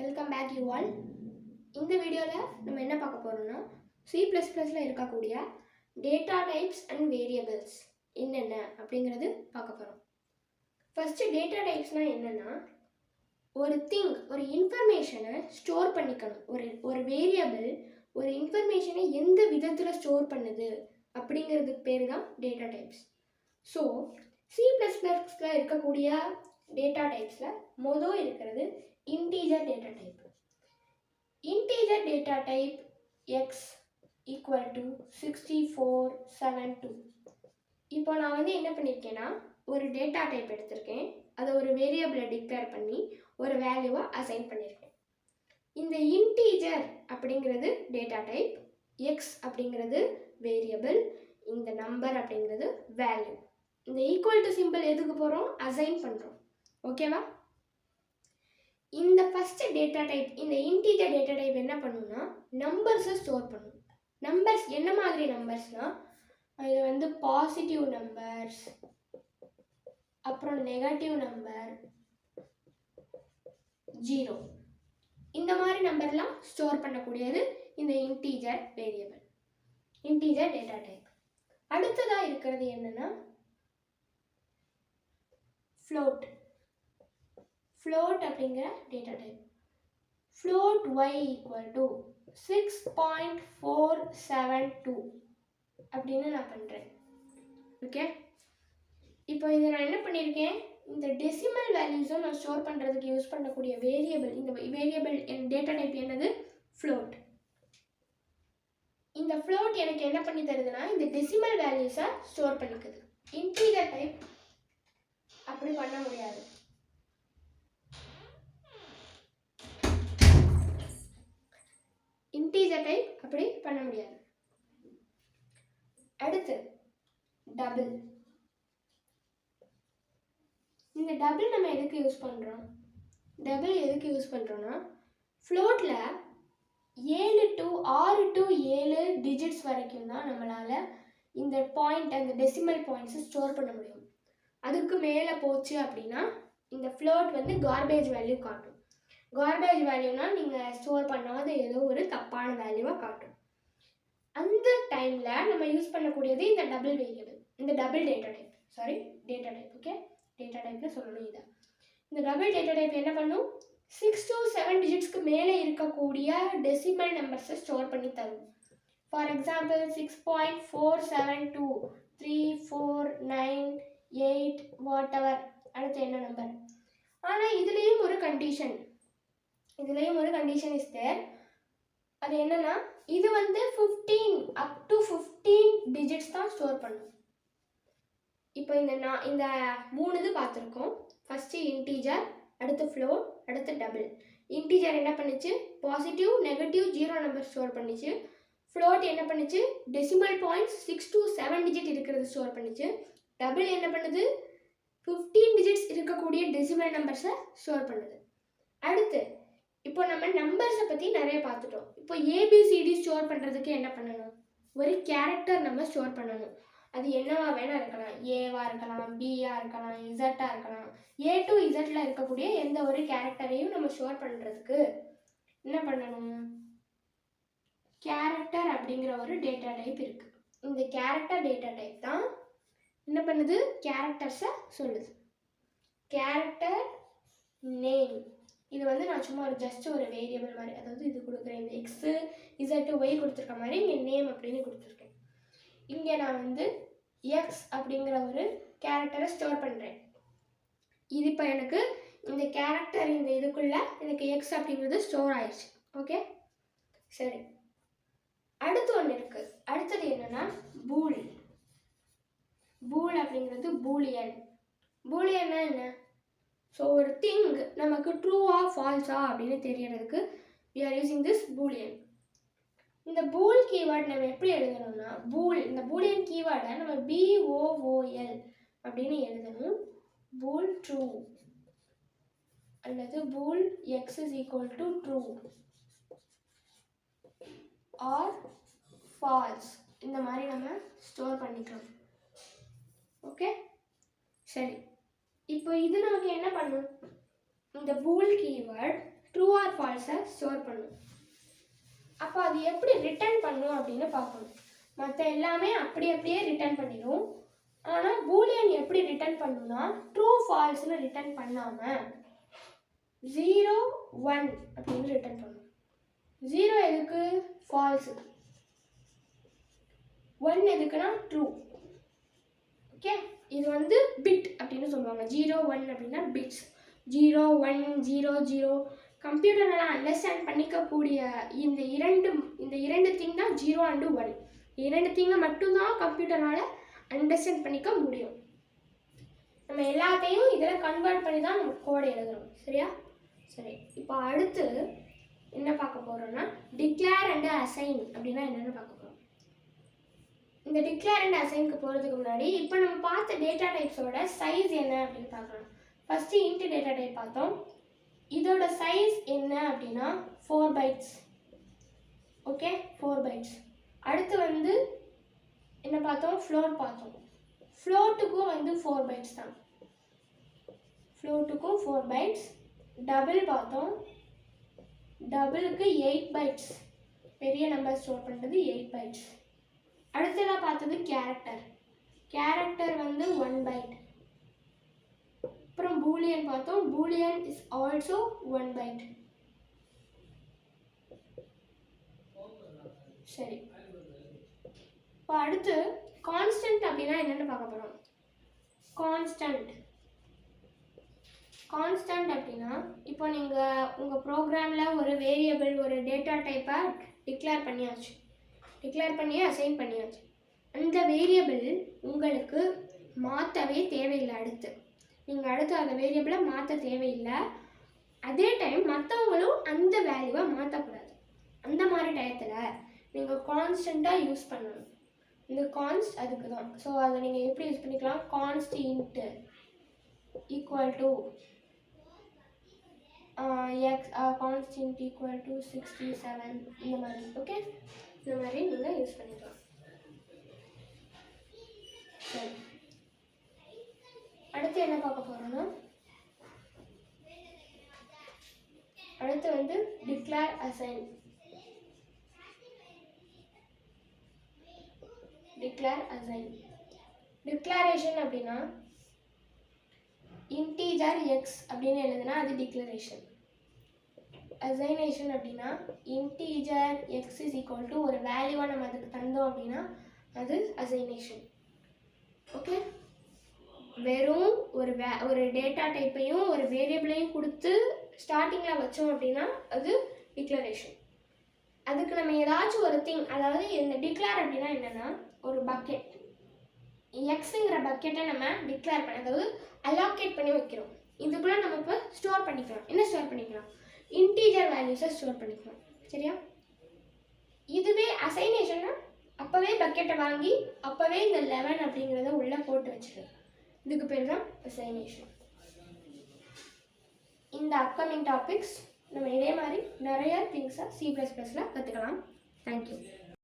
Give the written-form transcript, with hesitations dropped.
Welcome back you all. இந்த வீடியோவில் நம்ம என்ன பார்க்க போகிறோம்னா C++ல இருக்கக்கூடிய டேட்டா டைப்ஸ் அண்ட் வேரியபிள்ஸ் என்னென்ன அப்படிங்கிறது பார்க்க போகிறோம். ஃபஸ்ட்டு டேட்டா டைப்ஸ்னால் என்னென்னா, ஒரு இன்ஃபர்மேஷனை ஸ்டோர் பண்ணிக்கணும். ஒரு வேரியபிள் ஒரு இன்ஃபர்மேஷனை எந்த விதத்தில் ஸ்டோர் பண்ணுது அப்படிங்கிறதுக்கு பேர் தான் டேட்டா டைப்ஸ். ஸோ C++ல இருக்கக்கூடிய டேட்டா டைப்ஸில் மொதல் இருக்கிறது integer data type. Integer data type x equal to 6472. இப்போ நான் என்ன பண்ணியிருக்கேன்னா, ஒரு டேட்டா டைப் எடுத்திருக்கேன், அதை ஒரு வேரியபிளை டிக்ளேர் பண்ணி ஒரு வேல்யூவை அசைன் பண்ணியிருக்கேன். இந்த இன்டீஜர் அப்படிங்கிறது டேட்டா டைப், எக்ஸ் அப்படிங்கிறது வேரியபிள், இந்த நம்பர் அப்படிங்கிறது வேல்யூ. இந்த ஈக்குவல் டு சிம்பிள் எதுக்கு போகிறோம்? அசைன் பண்ணுறோம். ஓகேவா? இந்த ஃபஸ்ட்டு டேட்டா டைப், இந்த இன்டீஜர் டேட்டா டைப் என்ன பண்ணுன்னா, நம்பர்ஸை ஸ்டோர் பண்ணும். நம்பர்ஸ் என்ன மாதிரி நம்பர்ஸ்னால், இது பாசிட்டிவ் நம்பர்ஸ், அப்புறம் நெகட்டிவ் நம்பர், 0, இந்த மாதிரி நம்பர்லாம் ஸ்டோர் பண்ணக்கூடியது இந்த integer variable, integer data type. அடுத்ததாக இருக்கிறது என்னென்னா float அப்படிங்கிற data type. float y equal to 6.472 அப்படின்னு நான் பண்ணுறேன். ஓகே, இப்போ இதை நான் என்ன பண்ணியிருக்கேன், இந்த டெசிமல் வேல்யூஸும் நான் ஸ்டோர் பண்ணுறதுக்கு யூஸ் பண்ணக்கூடிய வேரியபிள், இந்த வேரியபிள் டேட்டா டைப் என்னது? float. இந்த float எனக்கு என்ன பண்ணி தருதுன்னா, இந்த டெசிமல் வேல்யூஸை ஸ்டோர் பண்ணிக்குது. இன்டீஜர் டைப் அப்படி பண்ண முடியாது. இன்டீஜர் டைப் அப்படி பண்ண முடியாது. அடுத்து டபுள். இந்த டபுள் நம்ம எதுக்கு யூஸ் பண்ணுறோம்? டபுள் எதுக்கு யூஸ் பண்ணுறோன்னா, ஃப்ளோட்டில் 6 to 7 டிஜிட்ஸ் வரைக்கும் தான் நம்மளால் இந்த பாயிண்ட், அந்த டெசிமல் பாயிண்ட்ஸை ஸ்டோர் பண்ண முடியும். அதுக்கு மேலே போச்சு அப்படின்னா இந்த ஃப்ளோட் கார்பேஜ் வேல்யூ காட்டும். கார்பேஜ் வேல்யூனா நீங்கள் ஸ்டோர் பண்ணாத ஏதோ ஒரு தப்பான வேல்யூவாக காட்டும். அந்த டைமில் நம்ம யூஸ் பண்ணக்கூடியது இந்த டபுள் வேரியபிள், இந்த double data type. Data type. Okay, data டைப்பில் சொல்லணும் இதை. இந்த டபுள் டேட்டா டைப் என்ன பண்ணும்? 6 to 7 டிஜிட்ஸ்க்கு மேலே இருக்கக்கூடிய டெசிமல் நம்பர்ஸை ஸ்டோர் பண்ணி தரும். For example 6.472 3 4 9 8 what ever. அடுத்து என்ன நம்பர்? ஆனால் இதுலேயும் ஒரு கண்டிஷன் இஸ் தேர். அது என்னன்னா, இது 15 up to 15 டிஜிட்ஸ் தான் ஸ்டோர் பண்ணும். இப்போ இந்த 3 இது பார்த்துருக்கோம். ஃபஸ்ட்டு இன்டீஜர், அடுத்து ஃப்ளோட், அடுத்து டபுள். இன்டீஜர் என்ன பண்ணுச்சு? பாசிட்டிவ், நெகட்டிவ், 0 நம்பர் ஸ்டோர் பண்ணிச்சு. ஃப்ளோட் என்ன பண்ணுச்சு? டெசிமல் பாயிண்ட்ஸ் 6 to 7 டிஜிட் இருக்கிறது ஸ்டோர் பண்ணிச்சு. டபுள் என்ன பண்ணுது? 15 டிஜிட்ஸ் இருக்கக்கூடிய டெசிமல் நம்பர்ஸை ஸ்டோர் பண்ணுது. அடுத்து இப்போ நம்ம நம்பர்ஸை பற்றி நிறைய பார்த்துட்டோம். இப்போ ஏபிசிடி ஸ்டோர் பண்ணுறதுக்கு என்ன பண்ணணும்? ஒரு கேரக்டர் நம்ம ஸ்டோர் பண்ணணும். அது என்னவா வேணால் இருக்கலாம், ஏவா இருக்கலாம், பியா இருக்கலாம், இசட்டாக இருக்கலாம். ஏ டு இசட்டில் இருக்கக்கூடிய எந்த ஒரு கேரக்டரையும் நம்ம ஸ்டோர் பண்ணுறதுக்கு என்ன பண்ணணும்? கேரக்டர் அப்படிங்கிற ஒரு டேட்டா டைப் இருக்குது. இந்த கேரக்டர் டேட்டா டைப் தான் என்ன பண்ணுது? கேரக்டர்ஸை சொல்லுது. கேரக்டர் நேம், இது நான் சும்மா ஜஸ்ட் ஒரு வேரியபிள் மாதிரி, அதாவது இது கொடுக்குறேன். இந்த எக்ஸு இசட்டு ஒய் கொடுத்துருக்க மாதிரி இங்கே நேம் அப்படின்னு கொடுத்துருக்கேன். இங்கே நான் எக்ஸ் அப்படிங்கிற ஒரு கேரக்டரை ஸ்டோர் பண்ணுறேன். இது இப்போ எனக்கு இந்த கேரக்டர் இந்த இதுக்குள்ளே எனக்கு எக்ஸ் அப்படிங்கிறது ஸ்டோர் ஆயிடுச்சு. ஓகே, சரி. அடுத்து ஒன்று இருக்குது. அடுத்தது என்னென்னா பூல். பூல் அப்படிங்கிறது பூலியன். பூலியன்னா என்ன? ஸோ ஒரு திங் நமக்கு ட்ரூவா ஃபால்ஸா அப்படின்னு தெரியறதுக்கு we are using this boolean. இந்த பூல் கீவேர்ட் நம்ம எப்படி எழுதணும்னா, இந்த பூலியன் கீவேர்டை நம்ம BOOL அப்படின்னு எழுதணும். பூல் ட்ரூ அல்லது pool X is equal to true or false, இந்த மாதிரி நம்ம ஸ்டோர் பண்ணிக்கலாம். ஓகே, சரி. இப்போ இது நமக்கு என்ன பண்ணும்? இந்த பூல் கீவேர்ட் ட்ரூ ஆர் ஃபால்ஸை ஸ்டோர் பண்ணும். அப்போ அது எப்படி ரிட்டர்ன் பண்ணும் அப்படின்னு பார்க்கணும். மற்ற எல்லாமே அப்படியே ரிட்டர்ன் பண்ணிடும். ஆனால் பூலியன் எப்படி ரிட்டர்ன் பண்ணுன்னா ட்ரூ ஃபால்ஸ்னு ரிட்டர்ன் பண்ணாமல் 0 1 அப்படின்னு ரிட்டர்ன் பண்ணும். 0 எதுக்கு? ஃபால்ஸு. 1 எதுக்குன்னா ட்ரூ. ஓகே, இது வந்து பிட் அப்படின்னு சொல்லுவாங்க. 0 1 அப்படின்னா பிட்ஸ். 0 1 0 0 கம்ப்யூட்டரால் அண்டர்ஸ்டாண்ட் பண்ணிக்கக்கூடிய இந்த இரண்டு திங் தான் 0 அண்ட் 1. இரண்டு திங்கை மட்டும்தான் கம்ப்யூட்டரால் அண்டர்ஸ்டாண்ட் பண்ணிக்க முடியும். நம்ம எல்லாத்தையும் இதில் கன்வெர்ட் பண்ணி தான் நம்ம கோடை எழுதுறோம். சரியா? சரி, இப்போ அடுத்து என்ன பார்க்க போகிறோம்னா டிக்ளேர் அண்ட் அசைன் அப்படின்னா என்னென்னு பார்க்க போகிறோம். இந்த டிக்ளேர் அண்ட் அசைனுக்கு போகிறதுக்கு முன்னாடி இப்போ நம்ம பார்த்த டேட்டா டைப்ஸோட சைஸ் என்ன அப்படின்னு பார்க்கலாம். ஃபஸ்ட்டு இன்ட் டேட்டா டைப் பார்த்தோம். இதோட சைஸ் என்ன அப்படின்னா 4 bytes. Okay, 4 bytes. அடுத்து வந்து என்ன பார்த்தோம்? ஃப்ளோட் பார்த்தோம். ஃப்ளோட்டுக்கும் வந்து 4 bytes தான். ஃப்ளோட்டுக்கும் 4 bytes. டபுள் பார்த்தோம். டபுளுக்கு 8 bytes. பெரிய நம்பர் ஸ்டோர் பண்ணுறது 8 bytes. அடுத்ததாக பார்த்தது கேரக்டர். கேரக்டர் வந்து 1 byte. அப்புறம் பூலியன் பார்த்தோம். Boolean is also 1 byte. சரி, இப்போ அடுத்து கான்ஸ்டன்ட் அப்படின்னா என்னென்னு பார்க்க போகிறோம். கான்ஸ்டன்ட் அப்படின்னா இப்போ நீங்கள் உங்கள் ப்ரோக்ராமில் ஒரு வேரியபிள் ஒரு டேட்டா டைப்பை டிக்ளேர் பண்ணி அசைன் பண்ணியாச்சு. அந்த வேரியபிள் உங்களுக்கு மாற்றவே தேவையில்லை. அடுத்து அந்த வேரியபிளை மாற்ற தேவையில்லை. அதே டைம் மற்றவங்களும் அந்த வேல்யூவை மாற்றக்கூடாது. அந்த மாதிரி டயத்தில் நீங்கள் கான்ஸ்டண்ட்டாக யூஸ் பண்ணணும். இந்த கான்ஸ்ட் அதுக்கு தான். ஸோ அதை நீங்கள் எப்படி யூஸ் பண்ணிக்கலாம்? Const int equal to constant equal to 67 இந்த மாதிரி. ஓகே, இந்த மாதிரி நீங்கள் யூஸ் பண்ணிக்கலாம். சரி, அடுத்து என்ன பார்க்க போகிறோம்னா அடுத்து வந்து டிக்ளேர் அசைன். டிக்ளரேஷன் அப்படின்னா இன்டீஜர் எக்ஸ் அப்படின்னு எழுதுனா அது டிக்ளரேஷன். அசைனேஷன் அப்படின்னா integer X is equal to ஒரு வேல்யூவை நம்ம அதுக்கு தந்தோம் அப்படின்னா அது அசைனேஷன். ஓகே, வெறும் ஒரு டேட்டா டைப்பையும் ஒரு வேரியபிளையும் கொடுத்து ஸ்டார்டிங்கில் வச்சோம் அப்படின்னா அது டிக்ளரேஷன். அதுக்கு நம்ம ஏதாச்சும் ஒரு திங், அதாவது இந்த டிக்ளேர் அப்படின்னா என்னென்னா ஒரு பக்கெட் எக்ஸுங்கிற பக்கெட்டை நம்ம டிக்ளேர் பண்ணி, அதாவது அலோகேட் பண்ணி வைக்கிறோம். இதுக்குள்ளே நம்ம இப்போ ஸ்டோர் பண்ணிக்கலாம். என்ன ஸ்டோர் பண்ணிக்கலாம்? இன்டீஜர் வேல்யூஸை ஸ்டோர் பண்ணிக்கலாம். சரியா? இதுவே அசைனேஷன்னா அப்போவே பக்கெட்டை வாங்கி அப்போவே இந்த 11 அப்படிங்கிறத உள்ளே போட்டு வச்சுருது. இதுக்கு பேர் தான் அசைனேஷன். இந்த அப்கமிங் டாபிக்ஸ் நம்ம இதே மாதிரி நிறைய திங்ஸை C++ல கற்றுக்கலாம். தேங்க்யூ.